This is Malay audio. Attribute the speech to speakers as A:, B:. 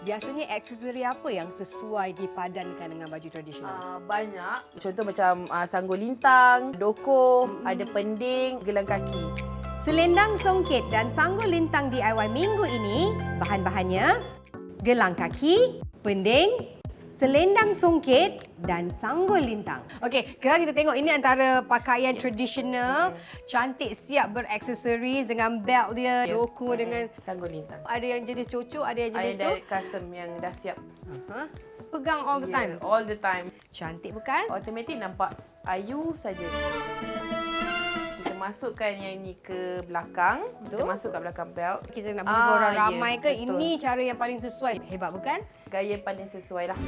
A: Biasanya aksesori apa yang sesuai dipadankan dengan baju tradisional?
B: Banyak. Contoh macam sanggul lintang, doko, ada pending, gelang kaki.
A: Selendang Songket dan Sanggul Lintang DIY minggu ini, bahan-bahannya gelang kaki, pending, selendang songket dan sanggul lintang. Okey, sekarang kita tengok ini antara pakaian tradisional, cantik, siap beraksesoris dengan belt dia, loko dengan
B: sanggul lintang.
A: ada yang jenis cucuk, ada yang jenis tu.
B: Ada custom yang dah siap.
A: Pegang all the time.
B: All the time.
A: Cantik bukan?
B: Automatik nampak ayu saja. Kita masukkan yang ni ke belakang. Kita masuk kat belakang belt.
A: Kita nak berjumpa orang ramai ke?
B: betul.
A: Ini cara yang paling sesuai. Hebat bukan?
B: Gaya paling sesuai lah.